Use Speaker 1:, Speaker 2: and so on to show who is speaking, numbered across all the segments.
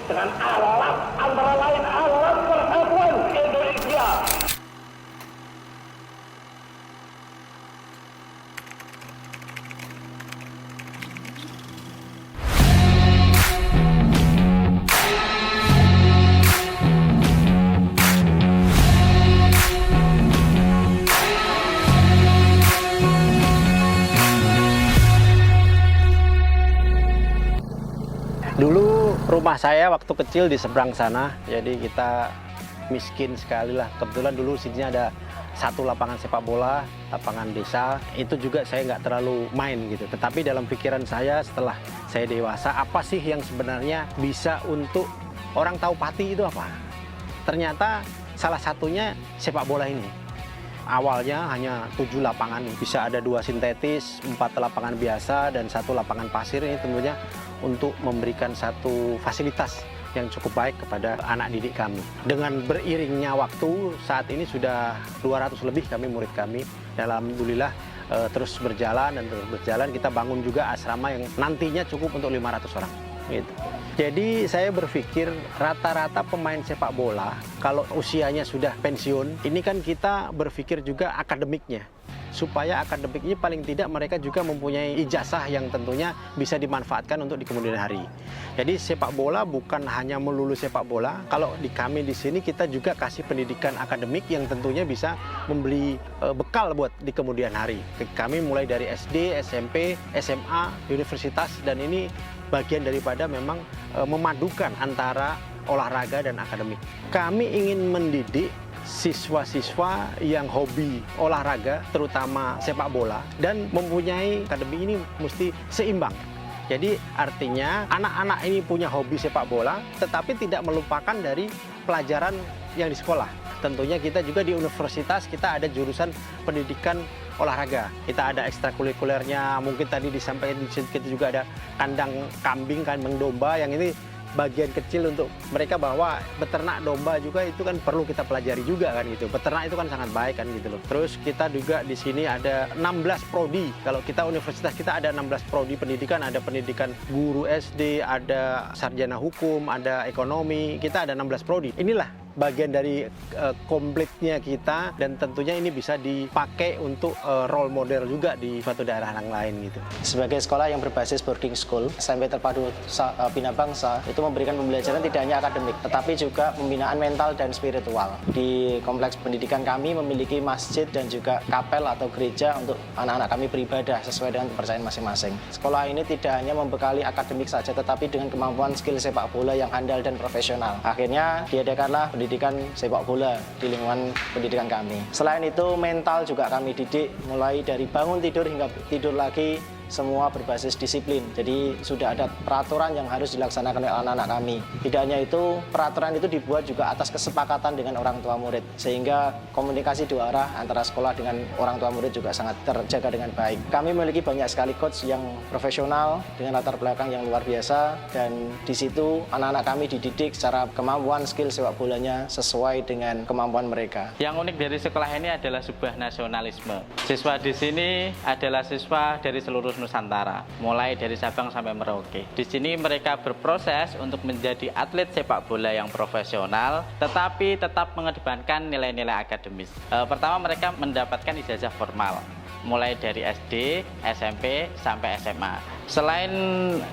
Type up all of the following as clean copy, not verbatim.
Speaker 1: dengan alat antara lain alat persatuan Indonesia.
Speaker 2: Dulu rumah saya waktu kecil di seberang sana, jadi kita miskin sekali lah. Kebetulan dulu sini ada satu lapangan sepak bola, lapangan desa. Itu juga saya nggak terlalu main gitu. Tetapi dalam pikiran saya setelah saya dewasa, apa sih yang sebenarnya bisa untuk orang tahu Pati itu apa? Ternyata salah satunya sepak bola ini. Awalnya hanya 7 lapangan, bisa ada 2 sintetis, 4 lapangan biasa, dan 1 lapangan pasir. Ini tentunya untuk memberikan satu fasilitas yang cukup baik kepada anak didik kami. Dengan beriringnya waktu, saat ini sudah 200 lebih murid kami. Dan alhamdulillah terus berjalan dan terus berjalan. Kita bangun juga asrama yang nantinya cukup untuk 500 orang. Gitu. Jadi saya berpikir rata-rata pemain sepak bola kalau usianya sudah pensiun, ini kan kita berpikir juga akademiknya. Supaya akademiknya paling tidak mereka juga mempunyai ijazah yang tentunya bisa dimanfaatkan untuk di kemudian hari. Jadi sepak bola bukan hanya melulu sepak bola. Kalau di kami di sini kita juga kasih pendidikan akademik yang tentunya bisa memberi bekal buat di kemudian hari. Kami mulai dari SD, SMP, SMA, universitas, dan ini bagian daripada memang memadukan antara olahraga dan akademik. Kami ingin mendidik siswa-siswa yang hobi olahraga, terutama sepak bola, dan mempunyai akademi ini mesti seimbang. Jadi artinya anak-anak ini punya hobi sepak bola, tetapi tidak melupakan dari pelajaran yang di sekolah. Tentunya kita juga di universitas, kita ada jurusan pendidikan olahraga. Kita ada ekstrakurikulernya, mungkin tadi disampaikan kita juga ada kandang kambing, kandang domba, yang ini bagian kecil untuk mereka bahwa beternak domba juga itu kan perlu kita pelajari juga kan gitu. Beternak itu kan sangat baik kan gitu loh. Terus kita juga di sini ada 16 prodi. Kalau kita universitas kita ada 16 prodi pendidikan, ada pendidikan guru SD, ada sarjana hukum, ada ekonomi. Kita ada 16 prodi. Inilah bagian dari komplitnya kita, dan tentunya ini bisa dipakai untuk role model juga di suatu daerah yang lain gitu.
Speaker 3: Sebagai sekolah yang berbasis boarding school, SMP Terpadu Bina Bangsa itu memberikan pembelajaran tidak hanya akademik, tetapi juga pembinaan mental dan spiritual. Di kompleks pendidikan kami memiliki masjid dan juga kapel atau gereja untuk anak-anak kami beribadah sesuai dengan kepercayaan masing-masing. Sekolah ini tidak hanya membekali akademik saja, tetapi dengan kemampuan skill sepak bola yang handal dan profesional. Akhirnya diadakanlah pendidikan sepak bola di lingkungan pendidikan kami. Selain itu, mental juga kami didik mulai dari bangun tidur hingga tidur lagi, semua berbasis disiplin. Jadi sudah ada peraturan yang harus dilaksanakan oleh anak-anak kami. Tidak hanya itu, peraturan itu dibuat juga atas kesepakatan dengan orang tua murid, sehingga komunikasi dua arah antara sekolah dengan orang tua murid juga sangat terjaga dengan baik. Kami memiliki banyak sekali coach yang profesional dengan latar belakang yang luar biasa, dan di situ anak-anak kami dididik secara kemampuan skill sepak bolanya sesuai dengan kemampuan mereka.
Speaker 4: Yang unik dari sekolah ini adalah sebuah nasionalisme. Siswa di sini adalah siswa dari seluruh Nusantara, mulai dari Sabang sampai Merauke. Di sini mereka berproses untuk menjadi atlet sepak bola yang profesional, tetapi tetap mengedepankan nilai-nilai akademis. Pertama, mereka mendapatkan ijazah formal, mulai dari SD, SMP, sampai SMA. Selain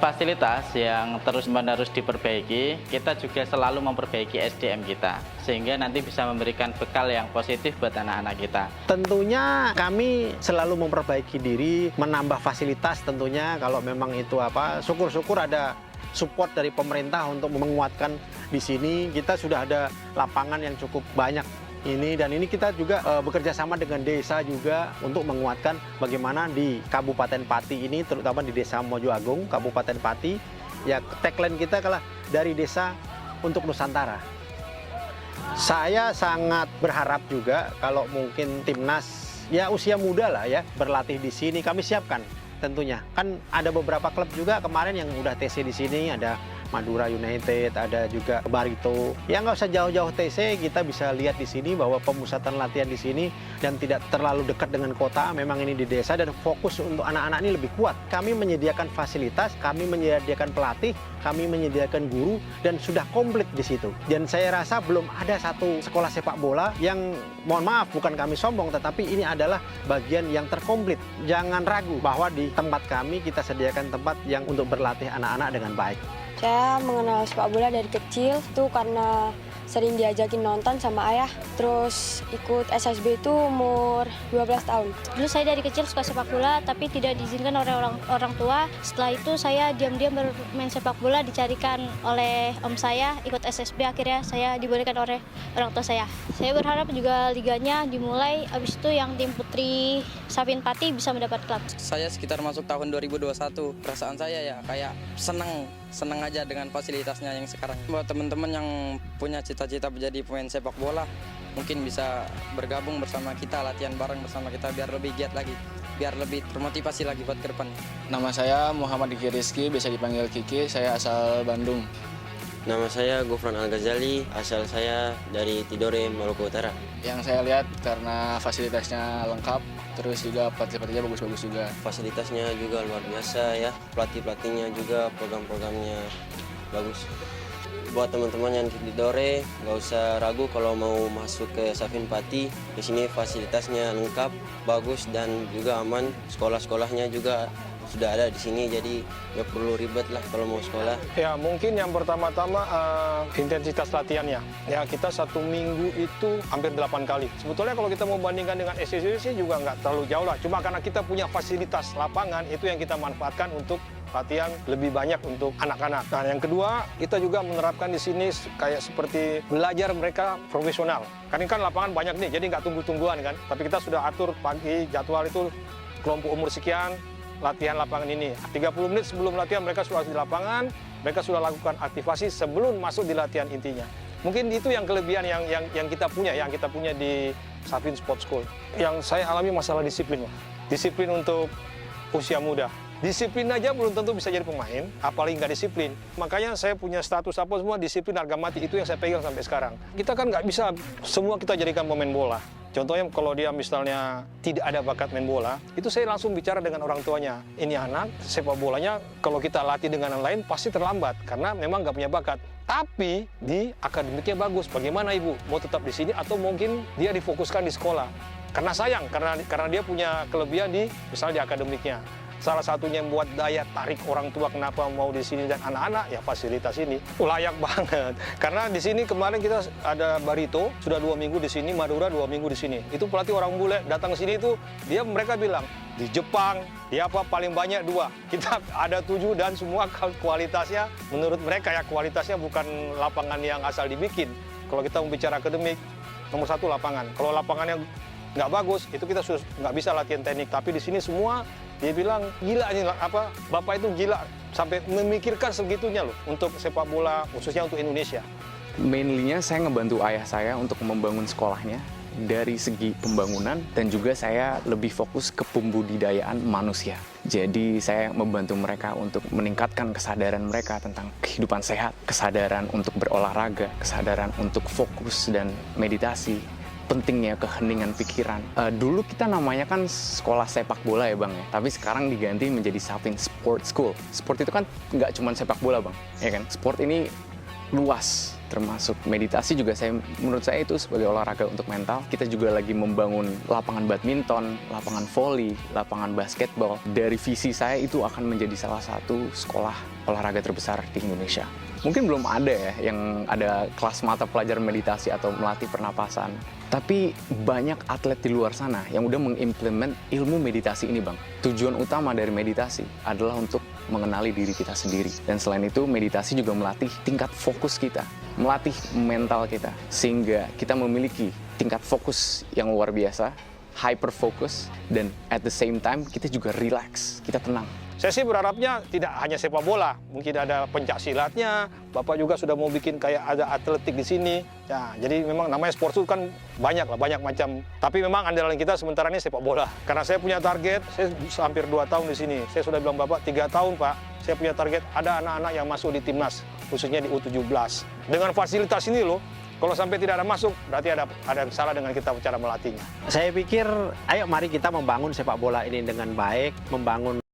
Speaker 4: fasilitas yang terus-menerus diperbaiki, kita juga selalu memperbaiki SDM kita, sehingga nanti bisa memberikan bekal yang positif buat anak-anak kita.
Speaker 2: Tentunya kami selalu memperbaiki diri, menambah fasilitas tentunya kalau memang itu syukur-syukur ada support dari pemerintah untuk menguatkan di sini. Kita sudah ada lapangan yang cukup banyak ini, dan ini kita juga bekerja sama dengan desa juga untuk menguatkan bagaimana di Kabupaten Pati ini, terutama di Desa Mojo Agung, Kabupaten Pati, ya tagline kita adalah dari desa untuk Nusantara. Saya sangat berharap juga kalau mungkin timnas ya usia muda lah ya berlatih di sini, kami siapkan tentunya. Kan ada beberapa klub juga kemarin yang udah TC di sini, ada Madura United, ada juga Barito. Ya nggak usah jauh-jauh TC, kita bisa lihat di sini bahwa pemusatan latihan di sini dan tidak terlalu dekat dengan kota. Memang ini di desa dan fokus untuk anak-anak ini lebih kuat. Kami menyediakan fasilitas, kami menyediakan pelatih, kami menyediakan guru dan sudah komplit di situ. Dan saya rasa belum ada satu sekolah sepak bola yang, mohon maaf, bukan kami sombong, tetapi ini adalah bagian yang terkomplit. Jangan ragu bahwa di tempat kami kita sediakan tempat yang untuk berlatih anak-anak dengan baik.
Speaker 5: Saya mengenal sepak bola dari kecil itu karena sering diajakin nonton sama ayah, terus ikut SSB itu umur 12 tahun.
Speaker 6: Dulu saya dari kecil suka sepak bola, tapi tidak diizinkan oleh orang tua. Setelah itu saya diam-diam bermain sepak bola, dicarikan oleh om saya, ikut SSB, akhirnya saya dibolehkan oleh orang tua saya. Saya berharap juga liganya dimulai, habis itu yang tim putri Safin Pati bisa mendapat klub.
Speaker 7: Saya sekitar masuk tahun 2021, perasaan saya ya kayak senang aja dengan fasilitasnya yang sekarang. Buat teman-teman yang punya cita-cita menjadi pemain sepak bola, mungkin bisa bergabung bersama kita, latihan bareng bersama kita biar lebih giat lagi, biar lebih termotivasi lagi buat ke depan.
Speaker 8: Nama saya Muhammad Diki Rizky, biasa dipanggil Kiki, saya asal Bandung.
Speaker 9: Nama saya Gofran Al-Ghazali, asal saya dari Tidore, Maluku Utara.
Speaker 8: Yang saya lihat karena fasilitasnya lengkap, terus juga pelatih-pelatihnya bagus-bagus juga.
Speaker 9: Fasilitasnya juga luar biasa ya, pelatih-pelatihnya juga, program-programnya bagus. Buat teman-teman yang di Tidore, nggak usah ragu kalau mau masuk ke Safin Pati. Di sini fasilitasnya lengkap, bagus dan juga aman. Sekolah-sekolahnya juga sudah ada di sini, jadi nggak perlu ribet lah kalau mau sekolah.
Speaker 10: Ya mungkin yang pertama-tama intensitas latihannya. Ya kita 1 minggu itu hampir 8 kali. Sebetulnya kalau kita mau bandingkan dengan SSC juga nggak terlalu jauh lah. Cuma karena kita punya fasilitas lapangan, itu yang kita manfaatkan untuk latihan lebih banyak untuk anak-anak. Nah yang kedua, kita juga menerapkan di sini kayak seperti belajar mereka profesional. Karena kan lapangan banyak nih, jadi nggak tunggu-tungguan kan. Tapi kita sudah atur pagi jadwal itu kelompok umur sekian, latihan lapangan ini. 30 menit sebelum latihan mereka sudah di lapangan, mereka sudah lakukan aktivasi sebelum masuk di latihan intinya. Mungkin itu yang kelebihan yang kita punya di Safin Sport School. Yang saya alami masalah disiplin, disiplin untuk usia muda. Disiplin aja belum tentu bisa jadi pemain, apalagi nggak disiplin. Makanya saya punya status apa semua, disiplin harga mati, itu yang saya pegang sampai sekarang. Kita kan nggak bisa semua kita jadikan pemain bola. Contohnya kalau dia misalnya tidak ada bakat main bola, itu saya langsung bicara dengan orang tuanya. Ini anak sepak bolanya kalau kita latih dengan yang lain pasti terlambat karena memang nggak punya bakat. Tapi di akademiknya bagus. Bagaimana ibu? Mau tetap di sini atau mungkin dia difokuskan di sekolah? Karena sayang, karena dia punya kelebihan di misalnya di akademiknya. Salah satunya yang buat daya tarik orang tua kenapa mau di sini dan anak-anak ya fasilitas ini layak banget. Karena di sini kemarin kita ada Barito sudah 2 minggu di sini, Madura 2 minggu di sini. Itu pelatih orang bule datang ke sini itu mereka bilang di Jepang dia paling banyak 2. Kita ada 7 dan semua kualitasnya menurut mereka ya kualitasnya bukan lapangan yang asal dibikin. Kalau kita bicara akademik nomor 1 lapangan. Kalau lapangannya nggak bagus itu kita nggak bisa latihan teknik. Tapi di sini semua dia bilang gila nih bapak itu gila sampai memikirkan segitunya loh untuk sepak bola khususnya untuk Indonesia.
Speaker 11: Mainly-nya saya ngebantu ayah saya untuk membangun sekolahnya dari segi pembangunan dan juga saya lebih fokus ke pembudidayaan manusia. Jadi saya membantu mereka untuk meningkatkan kesadaran mereka tentang kehidupan sehat, kesadaran untuk berolahraga, kesadaran untuk fokus dan meditasi. Pentingnya keheningan pikiran. Dulu kita namanya kan sekolah sepak bola ya bang ya, tapi sekarang diganti menjadi Safin Sport School. Sport itu kan nggak cuma sepak bola bang, ya kan? Sport ini luas, termasuk meditasi juga menurut saya itu sebagai olahraga untuk mental. Kita juga lagi membangun lapangan badminton, lapangan voli, lapangan basketball. Dari visi saya itu akan menjadi salah satu sekolah olahraga terbesar di Indonesia. Mungkin belum ada ya yang ada kelas mata pelajaran meditasi atau melatih pernapasan. Tapi banyak atlet di luar sana yang udah mengimplement ilmu meditasi ini bang. Tujuan utama dari meditasi adalah untuk mengenali diri kita sendiri. Dan selain itu meditasi juga melatih tingkat fokus kita, melatih mental kita. Sehingga kita memiliki tingkat fokus yang luar biasa, hyper focus, dan at the same time kita juga relax, kita tenang.
Speaker 10: Saya sih berharapnya tidak hanya sepak bola, mungkin ada pencak silatnya. Bapak juga sudah mau bikin kayak ada atletik di sini. Ya, jadi memang namanya sport itu kan banyak macam. Tapi memang andalan kita sementara ini sepak bola. Karena saya punya target, saya hampir 2 tahun di sini. Saya sudah bilang Bapak 3 tahun Pak, saya punya target ada anak-anak yang masuk di timnas khususnya di U17. Dengan fasilitas ini loh, kalau sampai tidak ada masuk, berarti ada yang salah dengan kita cara melatihnya.
Speaker 2: Saya pikir, ayo mari kita membangun sepak bola ini dengan baik, membangun